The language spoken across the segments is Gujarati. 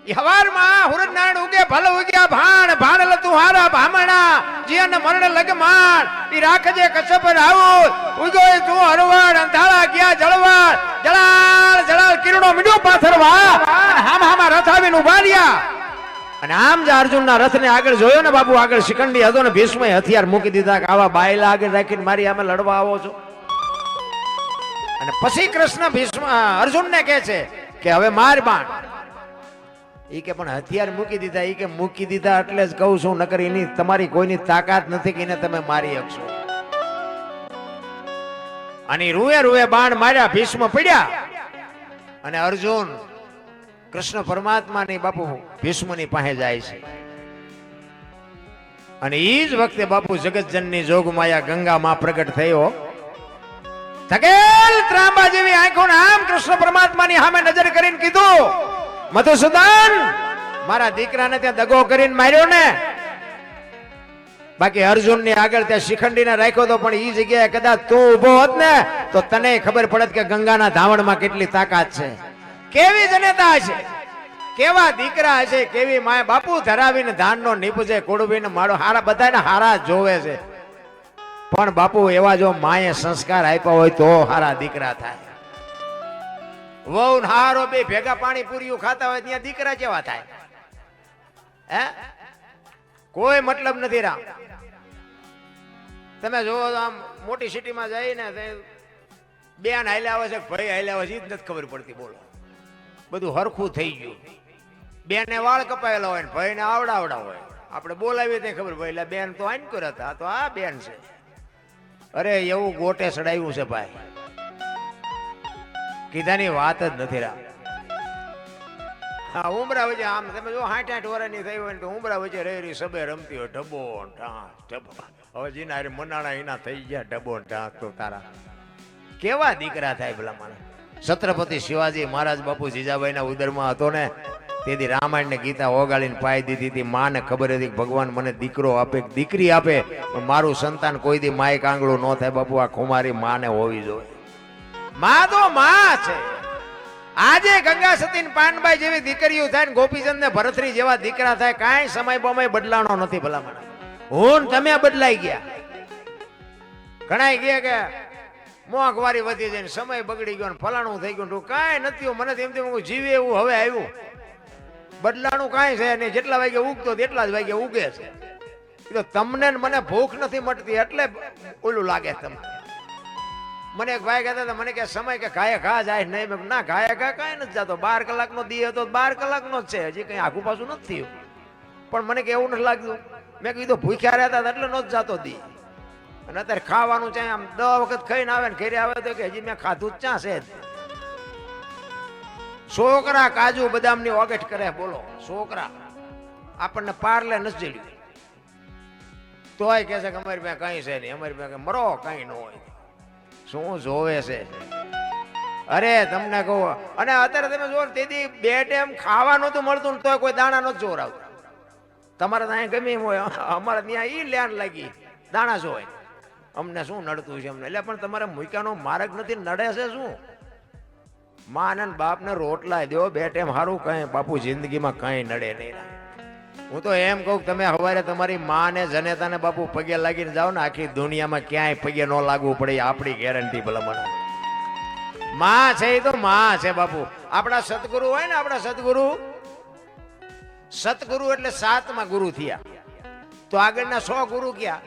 હવારમાં હુરનાણ ઉગે ભલ ઉગ્યા ભાણ ભાણ લતું હારા ભામણા જીયન મરણ લગમાણ ઈ રાખજે કચ્છપ રાઉત ઉગોય તું હરવાડ અંધાળા ગયા જળવાડ જળાળ જળાળ કિરણો મીડો પાથરવા હામ હામા રથ આવીને ઉભા રહ્યા અને આમ જ અર્જુનના રથને આગળ જોયો ને બાપુ આગળ શિખંડી હતો ને ભીષ્મએ હથિયાર મૂકી દીધા કે આવા બાયલા આગળ રાખીને મારી આમે લડવા આવો છો અને પછી કૃષ્ણ ભીષ્મ અર્જુનને કહે છે કે હવે માર બાણ ઈ કે પણ હથિયાર મૂકી દીધા ઈ કે મૂકી દીધા એટલે જ કહું છું નકર એની તમારી કોઈની તાકાત નથી કે એને તમે મારી શકશો અને રૂએ રૂએ બાણ માર્યા ભીષ્મ પડ્યા અને અર્જુન કૃષ્ણ પરમાત્માની બાપુ ભીષ્મની પાસે જાય છે અને ઈ જ વખતે બાપુ જગતજનની જોગમાયા ગંગા માં પ્રગટ થયો થકેલ ત્રાંબા જેવી આંખો આમ કૃષ્ણ પરમાત્માની સામે નજર કરીને કીધું મધુસૂદન મારા દીકરાને ત્યાં દગો કરીને માર્યો ને બાકી અર્જુન ની આગળ ત્યાં શિખંડીને રાખ્યો તો પણ ઈ જગ્યાએ કદાચ તું ઉભો હોત ને તો તને ખબર પડત કે ગંગાના ધાવણમાં કેટલી તાકાત છે કેવી જનેતા છે કેવા દીકરા હશે કેવી માય બાપુ ધરાવીને ધાનનો નીપજે કોડવીને માળો હારા બધાને હારા જોવે છે પણ બાપુ એવા જો માએ સંસ્કાર આપ્યા હોય તો હારા દીકરા થાય વહુ હારો બે ભેગા પાણી પૂરીયું ખાતા હોય ત્યાં દીકરા કેવા થાય હે કોઈ મતલબ નથી રામ તમે જોવો તો આમ મોટી સિટીમાં જઈને બેન હાલ્યા આવે છે ભાઈ હાલ્યા આવે છે જ નથી ખબર પડતી બોલો બધું હરખું થઈ ગયું બેને વાળ કપાયેલા હોય ને ભાઈ ને આવડા હોય આપણે બોલાવીએ ત્યાં ખબર ભાઈ એટલે બેન તો આઈન કર્યા હતા તો આ બેન છે અરે એવું ગોટે ચડાવ્યું છે ભાઈ કીધાની વાત જ નથી રા હા ઉમરા વચ્ચે આમ તમે જો 60-60 વર્ષની થઈ હોય તો ઉમરા વચ્ચે રહી સબે રમતી હોય ઢબો ઢાંસ ઢબા હવે જીના મનાણા એના થઈ ગયા ઢબો ઢાંસ તો તારા કેવા દીકરા થાય ભલા મને છત્રપતિ શિવાજી મહારાજ બાપુ જીજાબાઈના ઉદરમાં હતો ને તેથી રામાયણ ને ગીતા ઓગાળીને પાઈ દીધી હતી માને ખબર હતી કે ભગવાન મને દીકરો આપે દીકરી આપે પણ મારું સંતાન કોઈ દી માય કાંગળું ન થાય બાપુ આ ખુમારી માને હોવી જોઈએ માં તો માં છે આજે ગંગા સતી પાનબાઈ જેવી દીકરીઓ થાય ને ગોપીચંદ ને ભરતરી જેવા દીકરા થાય કાંઈ સમય બમય બદલાણો નથી ભલામણ હું તમે બદલાઈ ગયા ઘણા ગયા કે મોંઘવારી વધી જાય સમય બગડી ગયો ફલાણું થઈ ગયું કાંઈ નથી મને તેમ જીવે એવું હવે આવ્યું બદલાણું કાંઈ છે નહીં જેટલા વાગે ઉગતો એટલા જ વાગે ઉગે છે તમને મને ભૂખ નથી મટતી એટલે ઓલું લાગે તમને મને એક ભાઈ કહેતા હતા મને કે સમય કે ઘાયે ઘા જાય નહીં મેં ના ઘાયે ઘા કાંઈ નથી જતો 12 કલાકનો દી હતો 12 કલાકનો જ છે હજી કંઈ આખું પાછું નથી થયું પણ મને કે એવું નથી લાગતું મેં કીધું ભૂખ્યા રહેતા એટલે ન જ જાતો દી અને અત્યારે ખાવાનું ચાહે આમ 10 વખત ખાઈને આવે ને ઘરે આવે તો કે હજી મેં ખાધું જ ચા છે છોકરા કાજુ બદામની ઓગેટ કરે બોલો છોકરા આપણને પારલે નથી જડ્યું તોય કે છે કે અમારી પાસે કઈ છે નહીં અમારી પાસે મરો કઈ ન હોય શું જોવે છે અરે તમને કહું અને અત્યારે તમે જો તેથી 2 ટાઈમ ખાવાનું તો મળતું તોય કોઈ દાણા નથી જોરાવતા તમારે ત્યાં ગમે એમ હોય અમારે ત્યાં ઈ લેન લાગી દાણા જોય અમને શું નડતું છે અમને એટલે પણ તમારે મૂક્યાનો માર્ગ નથી નડે છે શું માં ને બાપ ને રોટલા દો 2 ટાઈમ સારું કઈ બાપુ જિંદગીમાં કઈ નડે નહીં હું તો એમ કહું તમે સવારે તમારી માં ને જનેતાને બાપુ પગે લાગીને જાઓ ને આખી દુનિયામાં ક્યાંય પગે ન લાગવું પડે આપણી ગેરંટી ભલામણ માં છે એ તો માં છે બાપુ આપણા સતગુરુ હોય ને આપણા સતગુરુ એટલે 7મા ગુરુ થયા તો આગળના 100 ગુરુ ક્યાં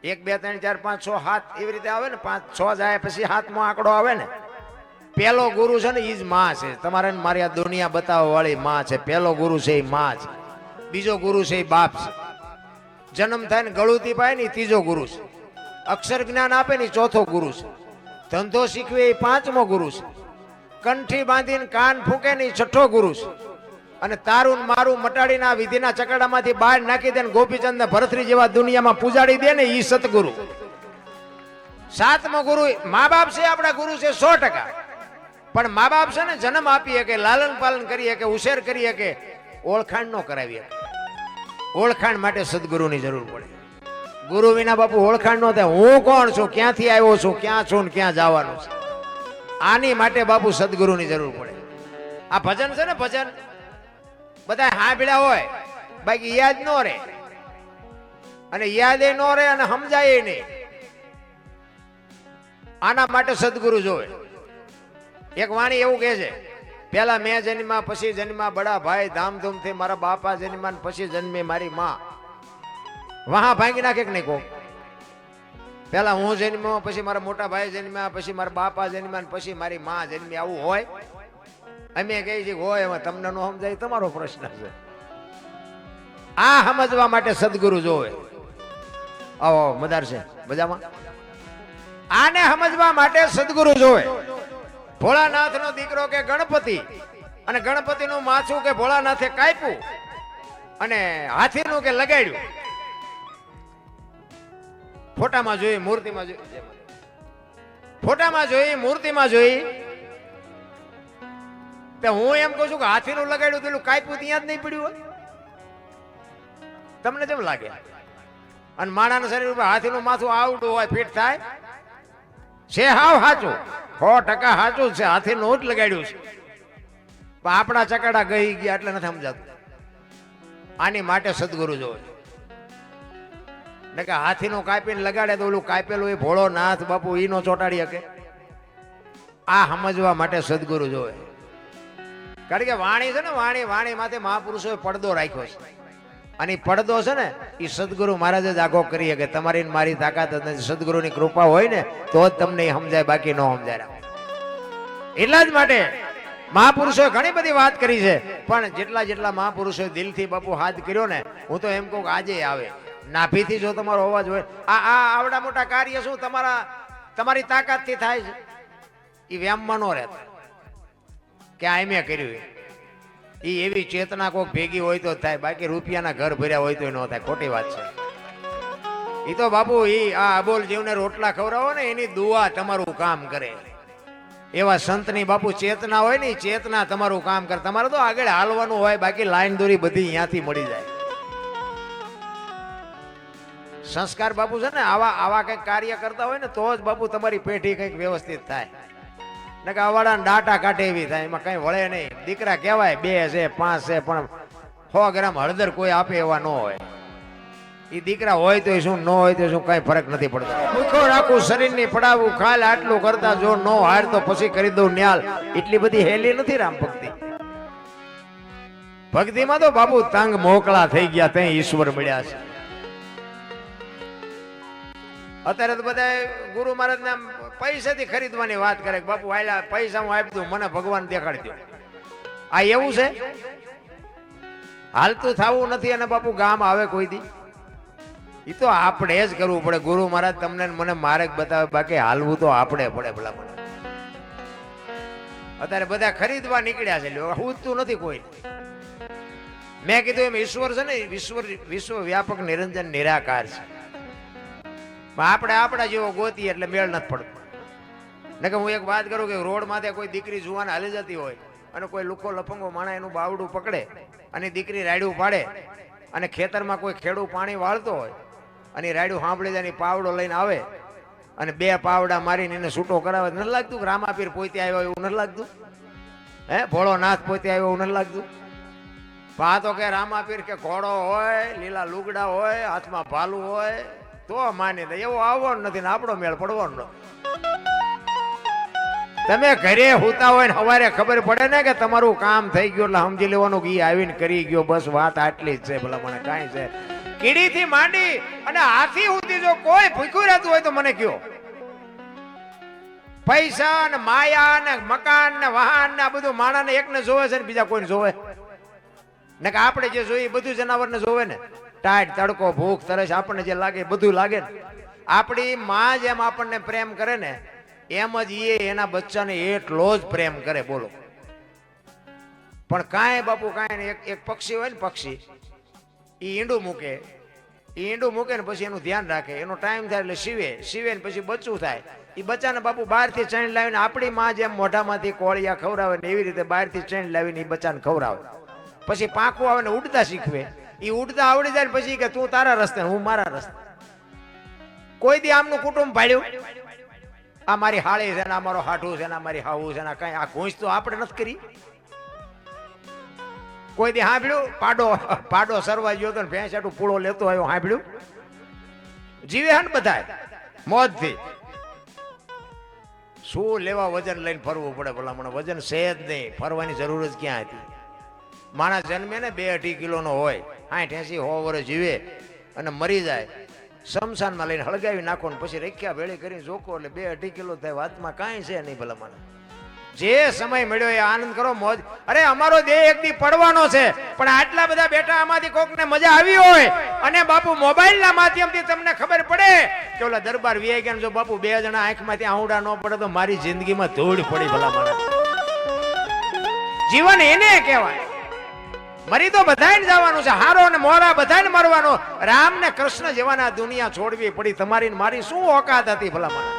1 2 3 4 5 6 7 એવી રીતે આવે ને 5 6 જાય પછી 7મો આંકડો આવે ને પેલો ગુરુ છે ને ઈ જ માં છે તમારે મારી આ દુનિયા બતાવવા વાળી માં છે પેલો ગુરુ છે એ માં છે બીજો ગુરુ છે એ બાપ છે જન્મ થાય ને ગળુતી પાય ને ત્રીજો ગુરુ છે અક્ષર જ્ઞાન આપે ને 4થો ગુરુ છે ધંધો શીખવે એ 5મો ગુરુ છે કંઠી બાંધીને કાન ફૂંકે ને 6થો ગુરુ છે અને તારું મારું મટાડીને આ વિધિના ચકડામાંથી બહાર નાખી દે ને ગોપીચંદ ને ભરતરી જેવા દુનિયામાં પૂજાડી દે ને ઈ સતગુરુ 7મો ગુરુ મા બાપ છે આપણા ગુરુ છે 100%. પણ મા બાપ છે ને જન્મ આપી શકે લાલન પાલન કરી શકે ઉછેર કરી શકે ઓળખાણ ન કરાવી શકે ઓળખાણ માટે સદગુરુની જરૂર પડે ગુરુ વિના બાપુ ઓળખાણ ન થાય હું કોણ છું ક્યાંથી આવ્યો છું ક્યાં છું ને ક્યાં જવાનું છે આની માટે બાપુ સદગુરુની જરૂર પડે આ ભજન છે ને ભજન બધા સાંભળ્યા હોય બાકી યાદ ન રહે, અને યાદ ન રહે અને સમજાય નહીં. આના માટે સદગુરુ જોવે. એક વાણી એવું કહે છે, પેલા મેં જન્મ્યા પછી જન્મ્યા બડા ભાઈ ધામધૂમથી, મારા બાપા જન્મ્યા પછી જન્મી મારી માં. વહા ભાંગી નાખે કે નહીં કહો? પેલા હું જન્મ્યો પછી મારા મોટા ભાઈ જન્મ્યા પછી મારા બાપા જન્મ્યા પછી મારી માં જન્મી, આવું હોય? અમે કહીએ છીએ હોય, એમાં તમને ન સમજાય તમારો પ્રશ્ન છે. આ સમજવા માટે સદગુરુ જોવે. આવો મદાર છે બજામાં. આને સમજવા માટે સદગુરુ જોવે. ભોળાનાથ નો દીકરો કે ગણપતિ, અને ગણપતિ નું માથું કે ભોળાનાથે કાપ્યું, અને હાથી નું કે લગાડ્યું. ફોટામાં જોઈ, મૂર્તિમાં જોઈ, ફોટામાં જોઈ, મૂર્તિમાં જોઈ. હું એમ કહું છું કે હાથી નું લગાડ્યું પેલું કાપ્યું ત્યાં જ નહીં પડ્યું હોય? તમને કેમ લાગે? અને માણાના શરીર ઉપર હાથી નું માથું આવડું હોય, ફિટ થાય છે? હાવ સાચું, 100% સાચું છે. હાથી નું જ લગાડ્યું છે, પણ આપણા ચકડા ગઈ ગયા એટલે નથી સમજાતું. આની માટે સદગુરુ જોવે. ને કે હાથી નું કાપીને લગાડે તો ઓલું કાપેલું એ ભોળો નાથ બાપુ ઈ નો ચોટાડી શકે. આ સમજવા માટે સદગુરુ જોવે. કારણ કે વાણી છે ને, વાણી માથે મહાપુરુષોએ પડદો રાખ્યો છે, અને પડદો છે ને એ સદગુરુ મહારાજ જ આગો કરી શકે. તમારી મારી તાકાત નથી, સદગુરુની કૃપા હોય ને તો જ તમને સમજાય, બાકી ન સમજાય. એટલા જ માટે મહાપુરુષોએ ઘણી બધી વાત કરી છે, પણ જેટલા મહાપુરુષોએ દિલથી બાપુ હાથ કર્યો ને, હું તો એમ કહું કે આજે આવે. નાભીથી જો તમારો અવાજ હોય, આ આવડા મોટા કાર્ય શું તમારી તાકાતથી થાય છે? એ વ્યામમાં ન રહેતા કે આ મેં કર્યું. એ એવી ચેતના કોઈક ભેગી હોય તો થાય, બાકી રૂપિયાના ઘર ભર્યા હોય તો ન થાય. ખોટી વાત છે. એ તો બાપુ આ અબોલ જીવને રોટલા ખવડાવો ને એની દુઆ તમારું કામ કરે. એવા સંતની બાપુ ચેતના હોય ને, ચેતના તમારું કામ કરે. તમારે તો આગળ હાલવાનું હોય, બાકી લાઈન દોરી બધી અહીંયાથી મળી જાય. સંસ્કાર બાપુ છે ને, આવા કંઈક કાર્ય કરતા હોય ને તો જ બાપુ તમારી પેઢી કંઈક વ્યવસ્થિત થાય. ને કે અવાડાને ડાટા કાઢે એવી થાય, એમાં કઈ વળે નહીં. દીકરા કહેવાય 2 છે 5 છે, પણ 100 ગ્રામ હળદર કોઈ આપે એવા ન હોય. એ દીકરા હોય તો શું, ન હોય તો શું, કઈ ફરક નથી પડતો. ભૂખો રાખું શરીરની પડાવું, ખાલ આટલું કરતા જો ન હાર તો પછી કરી દઉં ન્યાલ. એટલી બધી હેલી નથી રામ ભક્તિ. ભક્તિમાં તો બાપુ તંગ મોકળા થઈ ગયા, ત્યાં ઈશ્વર મળ્યા છે. અત્યારે તો બધા ગુરુ મહારાજ ના પૈસાથી ખરીદવાની વાત કરે કે બાપુ આયલા પૈસા હું આપી દઉં, મને ભગવાન દેખાડી દો. આ એવું છે? હાલતું થવું નથી. અને બાપુ ગામ આવે કોઈ દી? એ તો આપણે જ કરવું પડે. ગુરુ મહારાજ તમને મને માર્ગ બતાવે, બાકી હાલવું તો આપણે પડે. ભલા મને અત્યારે બધા ખરીદવા નીકળ્યા છે, પૂછતું નથી કોઈ. મેં કીધું એમ ઈશ્વર છે ને, વિશ્વ વ્યાપક નિરંજન નિરાકાર છે. આપણે આપણા જેવો ગોતી એટલે મેળ નથી પડતો. ને કે હું એક વાત કરું કે રોડ માથે કોઈ દીકરી જુવાન હાલી જતી હોય, અને કોઈ લુખો લફંગો માણા એનું બાવડું પકડે અને દીકરી રાયડું પાડે, અને ખેતરમાં કોઈ ખેડૂ પાણી વાળતો હોય અને રાયડું સાંભળી જાય, પાવડો લઈને આવે અને 2 પાવડા મારીને એને છૂટો કરાવે. નથી લાગતું કે રામાપીર પોતે આવ્યો એવું નથી લાગતું? હે, ભોળો નાથ પોતે આવ્યો એવું નથી લાગતું? પા તો કે રામાપીર કે ઘોડો હોય, લીલા લુગડા હોય, હાથમાં ભાલું હોય તો માની દે. એવો આવવાનો નથી ને આપણો મેળ પડવાનો નથી. તમે ઘરે હોતા હોય ને સવારે ખબર પડે ને કે તમારું કામ થઈ ગયું એટલે સમજી લેવાનું કે આવીને કરી ગયો, બસ વાત આટલી જ છે. ભલા મને કાંઈ છે? કીડીથી માંડી અને હાથી સુધી જો કોઈ ભૂખ્યું રહેતું હોય તો મને કયો. પૈસા ને માયા ને મકાન ને વાહન ને આ બધું માણાને એકને જોવે છે ને બીજા કોઈને જોવે ને? કે આપણે જે જોઈએ બધું જનાવરને જોવે ને. ટાઈટ તડકો ભૂખ તરસ આપણને જે લાગે બધું લાગે ને. આપણી માં જેમ આપણને પ્રેમ કરે ને એમ જ એ એના બચ્ચાને એટલો જ પ્રેમ કરે. બોલો. પણ કાંઈ બાપુ કાંઈ એક પક્ષી હોય ને, પક્ષી એ ઈંડું મૂકે ને પછી એનું ધ્યાન રાખે. એનો ટાઈમ થાય એટલે સીવે ને પછી બચ્ચું થાય. એ બચ્ચાને બાપુ બહારથી ચણ લાવીને આપણી માં જેમ મોઢામાંથી કોળિયા ખવડાવે ને એવી રીતે બહારથી ચણ લાવીને એ બચ્ચાને ખવડાવે. પછી પાંખું આવે ને ઉડતા શીખવે. એ ઉડતા આવડી જાય ને પછી કે તું તારા રસ્તે હું મારા રસ્તે. કોઈ દી આમનું કુટુંબ ભાડ્યું? આ મારી હાળી છે ને, આ મારો હાઠું છે ને, આ મારી હાવું છે ને, કઈ આ ઘૂંચ તો આપણે નથી કરી. કોઈ દી સાંભળ્યું પાડો સરવા ગયો તો ભેંસ આટલું પૂળો લેતો આવ્યો સાંભળ્યું? જીવે હે ને બધાય મોજથી. શું લેવા વજન લઈને ફરવું પડે ભલામણ? વજન છે જ નહીં, ફરવાની જરૂર જ ક્યાં હતી? માણસ જન્મે ને 2-2.5 કિલોનો હોય, 60-80-100 વર્ષ જીવે અને મરી જાય, શમશાનમાં લઈને હળગાવી નાખો ને પછી રખ્યા ભેળી કરીને જોકો એટલે 2-2.5 કિલો થાય. વાતમાં કાંઈ છે નહીં ભલામણ. જે સમય મળ્યો એ આનંદ કરો, મોજ. અરે અમારો દેહ એક દી પડવાનો છે, પણ આટલા બધા બેઠા આમાંથી કોકને મજા આવી હોય અને બાપુ મોબાઈલના માધ્યમથી તમને ખબર પડે કે ઓલા દરબાર વીઆઈ ગયા, જો બાપુ 2 જણા આંખમાંથી આહુડા ન પડે તો મારી જિંદગીમાં ધૂળ પડી ભલામણ. જીવન એને કહેવાય. મરી તો બધાને જવાનું છે, હારો ને મોરા બધાને મરવાનો. રામ ને કૃષ્ણ જેવાના દુનિયા છોડવી પડી. તમારી મારી શું ઓકાત હતી ભલામણ?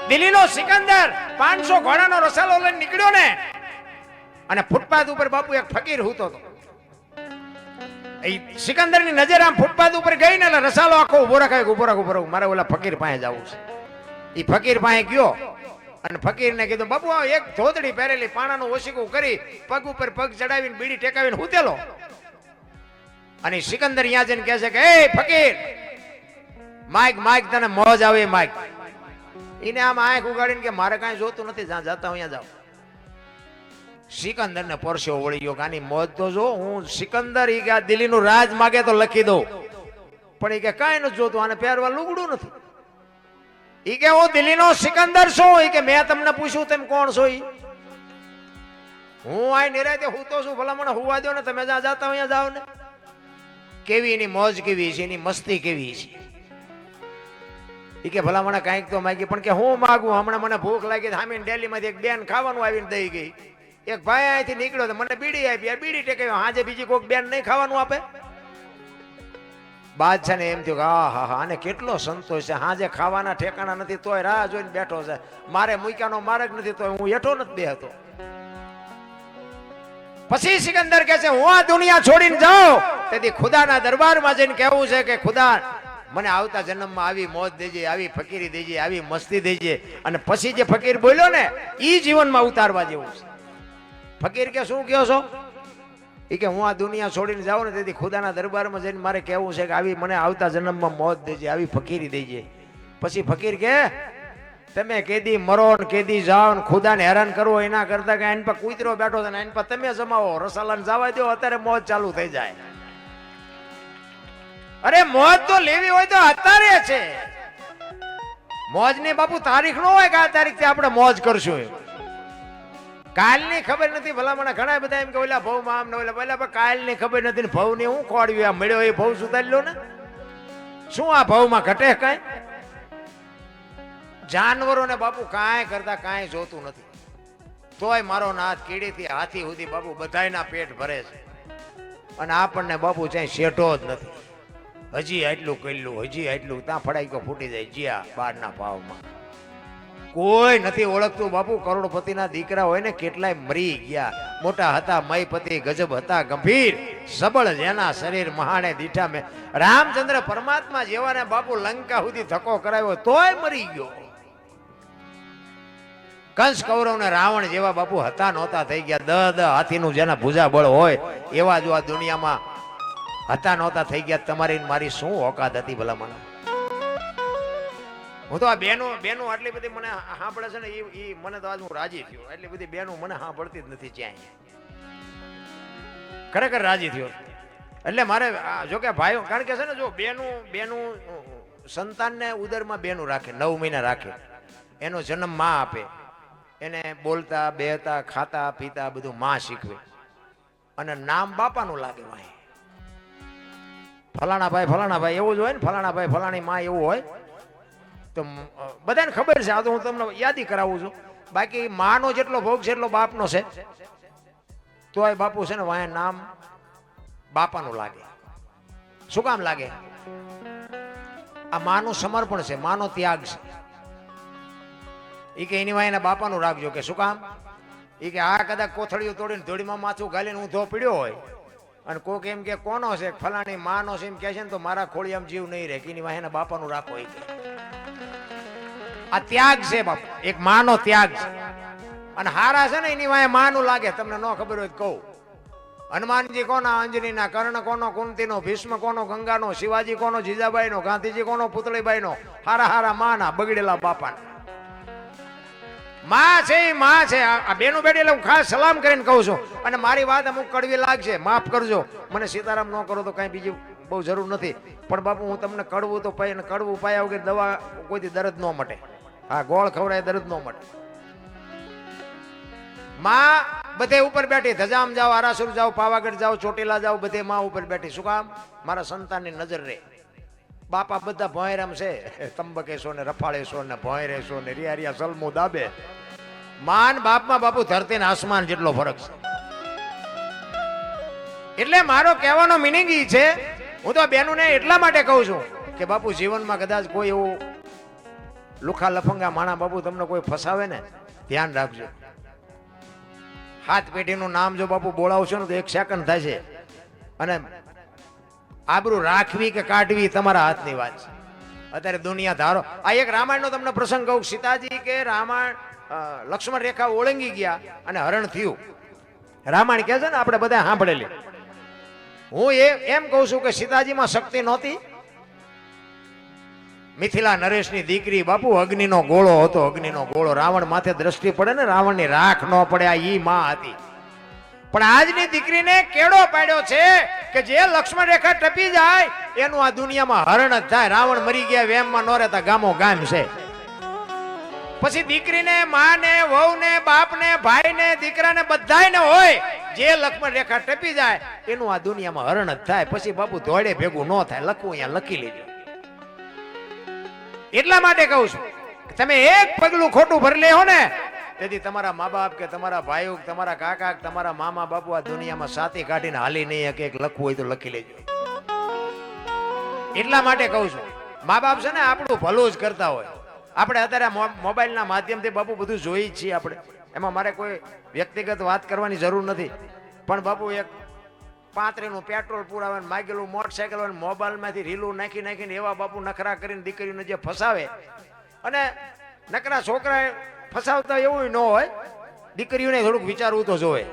દિલ્હીનો સિકંદર 500 ઘોડાનો રસાલો લઈને નીકળ્યો ને, અને ફૂટપાથ ઉપર બાપુ એક ફકીર હૂતો હતો. એ સિકંદરની નજર આમ ફૂટપાથ ઉપર ગઈ ને એટલે રસાલો આખો ઉભો રાખ, મારે ઓલા ફકીર પાસે જવું છે. એ ફકીર પાસે ગયો અને ફકીરને કીધું, બાપુ આ એક ધોતડી પહેરેલી પાણાનું ઓશીકું કરી પગ ઉપર પગ ચડાવીને બીડી ટેકાવીને હૂતેલો. અને સિકંદર અહીંયા જઈને કહે છે કે એ ફકીર, માઈક તને મોજ આવે માઈક. એને આમ આંખ ઉગાડીને કે મારે કાંઈ જોતું નથી, જ્યાં જતા અહીંયા જાવ. સિકંદર ને પરસ્યો વળી ગયો, કાની મોજ તો જો. હું સિકંદર ઈ કે આ દિલ્હીનું રાજ માગે તો લખી દઉં, પણ ઈ કે કાંઈ નથી જોતું, આને પહેરવા લુગડું નથી. ઈ કે હું દિલ્હીનો સિકંદર છું. ઈ કે મેં તમને પૂછ્યું તમે કોણ છો? ઈ હું આ નિરાતે હું તો છું, ભલા મને હુવા દો ને, તમે જ્યાં જતા અહીંયા જાવ ને. કેવી એની મોજ કેવી છે, એની મસ્તી કેવી છે. ઈ કે ભલા મને કાંઈક તો માગી, પણ કે હું માગું? હમણાં મને ભૂખ લાગી, સામે ડેલીમાંથી એક બેન ખાવાનું આવીને દઈ ગઈ. એક ભાઈ અહીંથી નીકળ્યો તો મને બીડી આપી, આ બીડી ટેકાવી. હાજે બીજી કોઈક બેન નહીં ખાવાનું આપે? બાદશાહ ને એમ થયું કે હા આને કેટલો સંતોષ છે, હાજે ખાવાના ઠેકાણા નથી તોય રાહ જોઈને બેઠો છે. મારે મૂક્યાનો માર્ગ નથી તોય હું હેઠો નથી બેહતો. પછી સિકંદર કહે છે હું આ દુનિયા છોડીને જાઉં તેથી ખુદાના દરબારમાં જઈને કહેવું છે કે ખુદા મને આવતા જન્મમાં આવી મોજ દેજે, આવી ફકીરી દેજે, આવી મસ્તી દેજે. અને પછી જે ફકીર બોલ્યો ને એ જીવનમાં ઉતારવા જેવું છે. ફકીર કે શું કહો છો? એ કે હું આ દુનિયા છોડીને જાઉં ને તેથી ખુદાના દરબારમાં જઈને મારે કહેવું છે કે આવી મને આવતા જન્મમાં મોજ દેજે, આવી ફકીરી દેજે. પછી ફકીર કે તમે કેદી મરો ને કેદી જાઓ ને ખુદાને હેરાન કરવો એના કરતા કે આઈન પર કૂતરો બેઠો છે ને આઈન પર તમે જમાવો, રસાલાને જવા દો, અત્યારે મોજ ચાલુ થઈ જાય. અરે મોજ તો લેવી હોય તો અત્યારે છે. મોજ ની બાપુ તારીખ નો હોય કે આ તારીખ થી આપણે મોજ કરશું. કાલની ખબર નથી. ભલા મને ઘણા બધા એમ કે ઓલા ભવમાં આમ ને ઓલા કાલની ખબર નથી ને ભવ ની હું ખોડવી. આ મળ્યો એ ભવ સુધારી લો ને. શું આ ભવમાં ઘટે કાંઈ? જાનવરોને બાપુ કાંઈ કરતા કાંઈ જોતું નથી. તોય મારો નાથ કીડીથી હાથી સુધી બાપુ બધાયના પેટ ભરે છે. અને આપણને બાપુ ચાઈ શેઠો જ નથી. હજી આટલું કરેલું, હજી આટલું, ત્યાં ફડાઈકો ફૂટી જાય જ્યાં બારના ભાવમાં. કોઈ નથી ઓળખતું બાપુ. કરોડપતિના દીકરા હોય ને કેટલાય મરી ગયા. મોટા હતા મયપતિ, ગજબ હતા ગંભીર, સબળ જેના શરીર મહાણે દીઠા. મેં રામચંદ્ર પરમાત્મા જેવાને બાપુ લંકા સુધી ધક્કો કરાવ્યો તોય મરી ગયો. કંસ કૌરવ ને રાવણ જેવા બાપુ હતા નહોતા થઈ ગયા. 10 હાથીનું જેના ભુજા બળ હોય એવા જો આ દુનિયામાં હતા નહોતા થઈ ગયા. તમારી મારી શું ઓકાત હતી ભલા મને? હું તો આ બેનો આટલી બધી મને સાંભળે છે ને એ મને તો આજ હું રાજી થયો. એટલી બધી બેનો મને સાંભળતી જ નથી ક્યાંય. ખરેખર રાજી થયો. એટલે મારે જો કે ભાઈઓ, કારણ કે છે ને જો બેનું સંતાનને ઉદરમાં બેનું રાખે, 9 મહિના રાખે, એનો જન્મ માં આપે, એને બોલતા બેહતા ખાતા પીતા બધું માં શીખવે, અને નામ બાપાનું લાગે. ભાઈ ફલાણા ભાઈ એવું જ હોય ને, ફલાણા ભાઈ ફલાણી માં એવું હોય તો બધાને ખબર છે. આ તો હું તમને યાદી કરાવું છું. બાકી માનો જેટલો ભોગ છે એટલો બાપનો છે. તો આ બાપુ છે ને વાય નામ બાપાનું લાગે. શું કામ લાગે? આ માનું સમર્પણ છે, માનો ત્યાગ છે. એ કે એની વાય બાપાનું રાખજો. કે શું કામ? એ કે આ કદાચ કોથળીઓ તોડીને ધોળીમાં માથું ગાલીને ઊંધો પીડ્યો હોય અને કોક એમ કે કોનો છે ફલાણી માનો છે એમ કે છે ને તો મારા ખોળી આમ જીવ નહીં રહે. એની વાય બાપાનું રાખો. એ આ ત્યાગ છે બાપુ, એક માનો ત્યાગ છે. અને હારા છે ને એની વાય માનું લાગે. તમને ન ખબર હોય તો કહું, હનુમાનજી કોના? અંજનીના. કર્ણ કોનો? કુંતીનો. ભીષ્મ કોનો? ગંગાનો. શિવાજી કોનો? જીજાબાઈનો. ગાંધીજી કોનો? પુતળીબાઈનો. હારા હારા માના, બગડેલા બાપાના. માં છે એ માં છે. આ બેનું બેટી એટલે હું ખાસ સલામ કરીને કહું છું. અને મારી વાત અમુક કડવી લાગશે, માફ કરજો. મને સીતારામ ન કરો તો કઈ બીજી બહુ જરૂર નથી. પણ બાપુ હું તમને કડવું તો પાય, કડવું પાયા વગર દવા કોઈથી દર્દ ન મટે. હા, ગોળ ખવડાય દર્દ ન મટે. માં બધે ઉપર બેઠી. ધજામ જાઓ, આરાસુર જાઓ, પાવાગઢ જાઓ, ચોટીલા જાઓ, બધે માં ઉપર બેઠી. શું કામ? મારા સંતાનની નજર રે. બાપા બધા ભોંયરામ છે, તંબકેશો ને રફાળેશો ને ભોંયરેશો ને રિયા સલમું દાબે. માન બાપમાં બાપુ ધરતી ને આસમાન જેટલો ફરક છે. એટલે મારો કહેવાનો મિનિંગ ઈ છે, હું તો બેનું ને એટલા માટે કહું છું કે બાપુ જીવનમાં કદાચ કોઈ એવું લુખા લફંગા માણા બાપુ તમને કોઈ ફસાવે ને, ધ્યાન રાખજો. હાથ પેઢીનું નામ જો બાપુ બોલાવશો ને તો 1 સેકન્ડ થશે. અને આબરૂ રાખવી કે કાઢવી તમારા હાથની વાત છે. અત્યારે દુનિયા ધારો. આ એક રામાયણનો તમને પ્રસંગ કહું. સીતાજી કે રામાયણ લક્ષ્મણ રેખા ઓળંગી ગયા અને હરણ થયું. રામાયણ કહે છે ને, આપણે બધા સાંભળેલી. હું એમ કહું છું કે સીતાજીમાં શક્તિ નહોતી. મિથિલા નરેશની દીકરી બાપુ અગ્નિનો ગોળો હતો. અગ્નિનો ગોળો. રાવણ માથે દ્રષ્ટિ પડે ને, રાવણની રાખ ન પડે, આ ઈ માં હતી. પણ આજની દીકરીને કેળો પાડ્યો છે કે જે લક્ષ્મણ રેખા ટપી જાય એનું આ દુનિયામાં હરણ જ થાય. રાવણ મરી ગયા વેમમાં ન રહેતા ગામો ગામ છે. પછી દીકરીને, માને, વહુને, બાપને, ભાઈને, દીકરાને બધાયને હોય, જે લક્ષ્મણ રેખા ટપી જાય એનું આ દુનિયામાં હરણ જ થાય. પછી બાપુ ધોળે ભેગું ન થાય. લખવું અહીંયા લખી લેજો. એટલા માટે કહું છું, તમે એક પગલું ખોટું ભરી લેહો ને, તેથી તમારા મા બાપ કે તમારા ભાઈઓ, તમારા કાકા, તમારા મામા બાપુ આ દુનિયામાં સાથી કાઢીને હાલી નહીં કે લખવું હોય તો લખી લેજો. એટલા માટે કહું છું, મા બાપ છે ને આપણું ભલું જ કરતા હોય. આપણે અત્યારે મોબાઈલના માધ્યમથી બાપુ બધું જોઈ છીએ આપણે. એમાં મારે કોઈ વ્યક્તિગત વાત કરવાની જરૂર નથી. પણ બાપુ એક 35નું પેટ્રોલ પુરાવે, માગેલું મોટરસાયકલ હોય, મોબાઈલમાંથી રીલું નાખીને એવા બાપુ નખરા કરીને દીકરીઓને જે ફસાવે. અને નકરા છોકરા ફસાવતા એવું ન હોય, દીકરીઓને થોડુંક વિચારવું તો જોવે.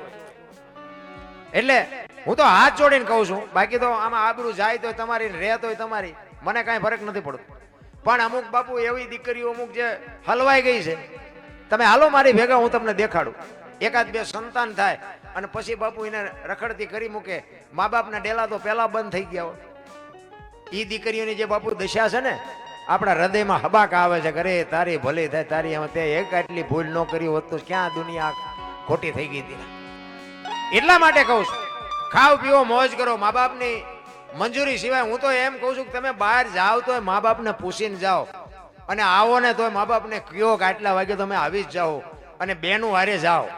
એટલે હું તો હાથ જોડીને કહું છું. બાકી તો આમાં આબરૂ જાય તો તમારી, રહે તો તમારી, મને કાંઈ ફરક નથી પડતો. પણ અમુક બાપુ એવી દીકરીઓ અમુક જે હલવાઈ ગઈ છે, તમે હાલો મારી ભેગા, હું તમને દેખાડું. 1-2 સંતાન થાય અને પછી બાપુ એને રખડતી કરી મૂકે. મા બાપના ડેલા તો પેલા બંધ થઈ ગયા હોય. એ દીકરીઓની જે બાપુ દશા છે ને, આપણા હૃદયમાં હબાક આવે છે. અરે તારી ભલી થાય, તારી એમાં તે એક આટલી ભૂલ ન કરી હોત તો ક્યાં દુનિયા ખોટી થઈ ગઈ હતી. એટલા માટે કહું છું, ખાવ પીવો મોજ કરો. મા બાપની મંજૂરી સિવાય હું તો એમ કહું છું કે તમે બહાર જાઓ તો મા બાપને પૂછીને જાઓ, અને આવો ને તો મા બાપને કયો કે આટલા વાગે તમે આવી જ જાઓ, અને બેનું હારે જાઓ.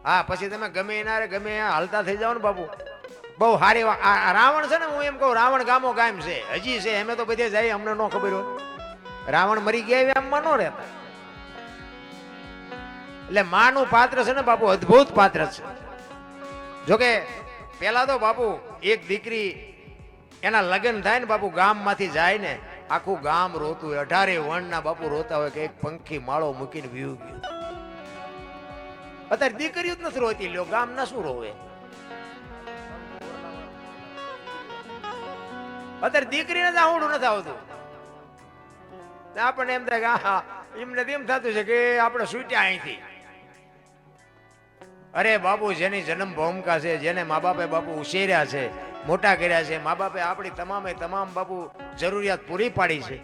હા, પછી તમે ગમે એના ગમે હાલતા થઈ જાઓ ને બાપુ, બહુ સારી. રાવણ છે ને, હું એમ કહું, રાવણ ગામો ગામ છે, હજી છે. અમે તો બધે જાય, અમને ન ખબર હોય. રાવણ મરી ગયા એમમાં ન રહેતા. એટલે માનું પાત્ર છે ને બાપુ, અદ્ભુત પાત્ર છે. જોકે પેલા તો બાપુ એક દીકરી એના લગ્ન થાય ને બાપુ, ગામમાંથી જાય ને આખું ગામ રોતું હોય. 18 વર્ણના બાપુ રોતા હોય કે એક પંખી માળો મૂકીને વીવું ગયું. અત્યારે દીકરીઓ જ નથી રોતી, લ્યો ગામ ના શું રોવે? અત્યારે દીકરીને જ આવડું નથી આવતું. આપણને એમ થાય કે હા, એમને એમ થતું છે કે આપણે છૂટ્યા અહીંથી. અરે બાપુ, જેની જન્મ ભૂમિકા છે, જેને મા બાપે બાપુ ઉછેર્યા છે, મોટા કર્યા છે, મા બાપે આપણી તમામ બાપુ જરૂરિયાત પૂરી પાડી છે,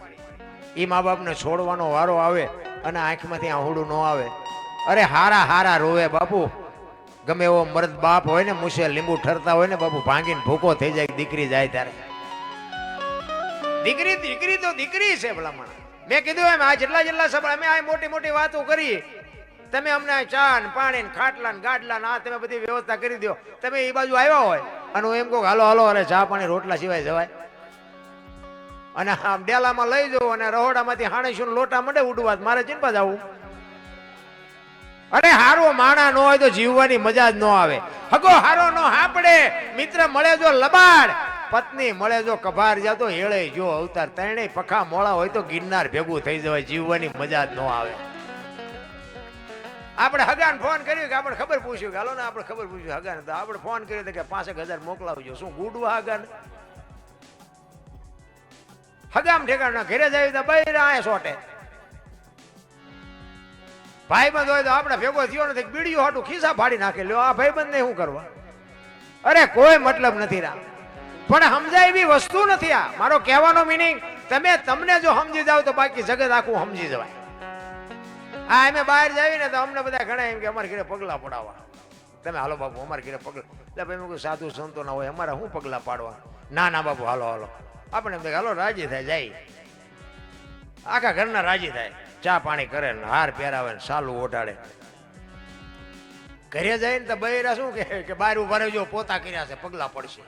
એ મા બાપને છોડવાનો વારો આવે અને આંખમાંથી આહુડું ન આવે. અરે હારા હારા રોવે બાપુ. ગમે એવો મર્દ બાપ હોય ને, મુસે લીંબુ ઠરતા હોય ને બાપુ, ભાંગીને ભૂકો થઈ જાય દીકરી જાય ત્યારે. દીકરી તો દીકરી છે ભલામણ. મેં કીધું એમ, આ જેટલા સભા અમે આ મોટી મોટી વાતો કરી, તમે અમને ચા ને પાણી ને ખાટલા ને ગાડલા ને આ તમે બધી વ્યવસ્થા કરી દો. તમે એ બાજુ આવ્યા હોય અને હું એમ કહું હાલો હાલો, અરે ચા પાણી રોટલા સિવાય જવાય? અને આમ ડેલામાં લઈ જાઉં અને રહોડામાંથી હાણીશું લોટા મંડે ઉડવા, મારે ચિંતા જવું. અરે હારો માણા ન હોય તો જીવવાની મજા જ ન આવે. હગો હારો ન હાપડે, મિત્ર મળે જો લબાડ, પત્ની મળે જો કભાર, જા તો હેળે જો અવતાર. ત્રણેય પખા મોળા હોય તો ગિરનાર ભેગું થઈ જવાય, જીવવાની મજા જ ન આવે. આપણે હગાને ફોન કર્યો કે આપણે ખબર પૂછ્યું કે હાલો ને આપણે ખબર પૂછ્યું હગાને તો આપણે ફોન કર્યો તો કે 5,000 મોકલાવજો. શું ગુડવા હગાને? હગામ ઠેકાણા ઘરે જાય તો બૈરા આય સોટે. ભાઈબંધ હોય તો આપણે ભેગો થયો નથી બીડીઓ હાટું ખિસ્સા ફાડી નાખે લ્યો આ ભાઈબંધ ને શું કરવા? અરે કોઈ મતલબ નથી રા. પણ સમજાય એવી વસ્તુ નથી આ. મારો કહેવાનો મિનિંગ તમને જો સમજી જાવ તો બાકી જગત આખું સમજી જવાય. આ અમે બહાર જાવી ને તો અમને બધા ઘણા એમ કે અમારે ઘરે પગલા પડાવવા. તમે હાલો બાપુ અમારે ઘરે પગલા. એટલે ભાઈ કોઈ સાધુ સંતો ના હોય અમારે શું પગલા પાડવા? ના ના બાપુ હાલો હાલો. આપણે એમ હાલો રાજી થાય જાય. આખા ઘરના રાજી થાય. ચા પાણી કરે ને હાર પહેરાવે ને સાલું ઓઢાડે. ઘરે જાય ને તો બૈરા શું કે બહાર ઉભા રહેજો પોતા કર્યા છે પગલા પડશે.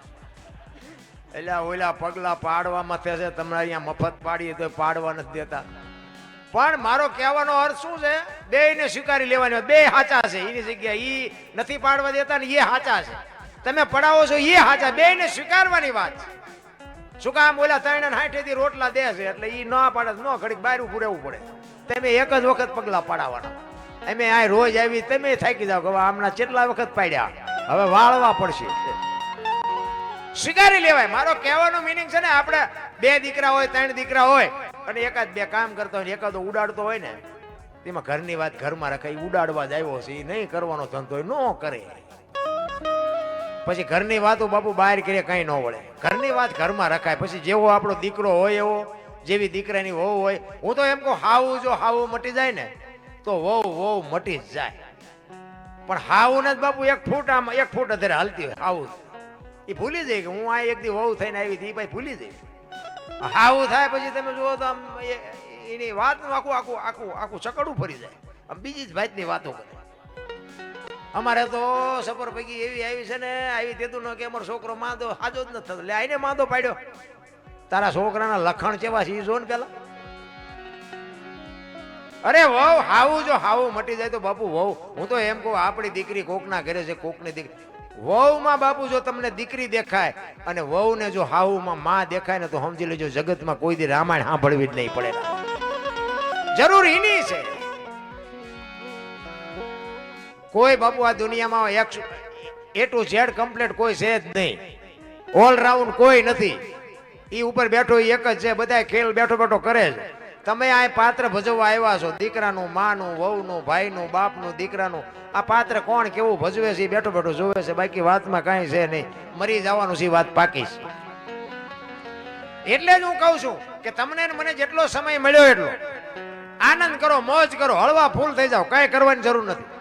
એટલે ઓલા પગલા પાડવામાં થશે. તમને અહીંયા મફત પાડીએ તો પાડવા નથી દેતા. પણ મારો કહેવાનો અર્થ શું છે? બેયને સ્વીકારી લેવાની. બે સાચા છે. એની જગ્યાએ ઈ નથી પાડવા દેતા ને એ સાચા છે. તમે પડાવો છો એ સાચા. બેયને સ્વીકારવાની વાત. શું કામ? ઓલા 360 થી રોટલા દે છે એટલે ઈ ન પાડે ન ઘડીક બહાર ઉભું રહેવું પડે. તમે એક જ વખત પગલા પાડવાના. અમે આ રોજ આવી તમે થાકી જાવ કે આમના કેટલા વખત પાડ્યા હવે વાળવા પડશે. સ્વીકારી લેવાય. મારો કહેવાનો મિનિંગ છે ને આપણે 2 દીકરા હોય 3 દીકરા હોય અને એકાદ 2 કામ કરતા હોય એકાદો ઉડાડતો હોય ને તેમાં ઘરની વાત ઘરમાં રખાય. ઉડાડવા જ આવ્યો છે એ નહીં કરવાનો ધંધો ન કરે. પછી ઘરની વાતો બાપુ બહાર કરીએ કઈ ન વળે. ઘરની વાત ઘરમાં રખાય. પછી જેવો આપણો દીકરો હોય એવો જેવી દીકરાની વહુ હોય. હું તો એમ કહું હાવું જો હાવું મટી જાય ને તો વહુ મટી જ જાય. પણ હાવું ને બાપુ 1 ફૂટ આમ 1 ફૂટ અત્યારે હાલતી હોય હાવું એ ભૂલી જાય કે હું આ એક દી વહુ થઈને આવી હતી. ભાઈ ભૂલી જાય. હાવું થાય પછી તમે જુઓ તો આમ એની વાત આખું આખું આખું આખું ચકડું ફરી જાય. આમ બીજી જ ભાતની વાતો કરે. અમારે તો સફર પૈકી એવી આવી છે ને આવી તેતું ન કે અમારો છોકરો માંદો હાજો જ નથી થતો. એટલે આઈને માંદો પાડ્યો. તારા છોકરાના લખણ કેવા છે એ જો ને પેલા. અરે વહુ હાવું જો હાવું મટી જાય તો બાપુ વહુ હું તો એમ કહું આપણી દીકરી કોકના ઘરે છે કોકની દીકરી. વહુમાં બાપુ જો તમને દીકરી દેખાય અને વહુને જો હાવુમાં માં દેખાય ને તો સમજી લેજો જગતમાં કોઈ દી રામાયણ સાંભળવી જ નહીં પડે. જરૂર એની છે. કોઈ બાપુ આ દુનિયામાં A to Z કમ્પ્લીટ કોઈ છે જ નહીં. ઓલરાઉન્ડ કોઈ નથી. ઈ ઉપર બેઠો એક જ છે. બધા ખેલ બેઠો બેઠો કરે છે. તમે આ પાત્ર ભજવવા આવ્યા છો. દીકરાનું માનું વહુનું ભાઈનું બાપનું દીકરાનું આ પાત્ર કોણ કેવું ભજવે છે બેઠો બેઠો જોવે છે. બાકી વાતમાં કાંઈ છે નહીં. મરી જવાનું છે વાત પાકી છે. એટલે જ હું કહું છું કે તમને મને જેટલો સમય મળ્યો એટલો આનંદ કરો મોજ કરો હળવા ફૂલ થઈ જાઓ. કાંઈ કરવાની જરૂર નથી.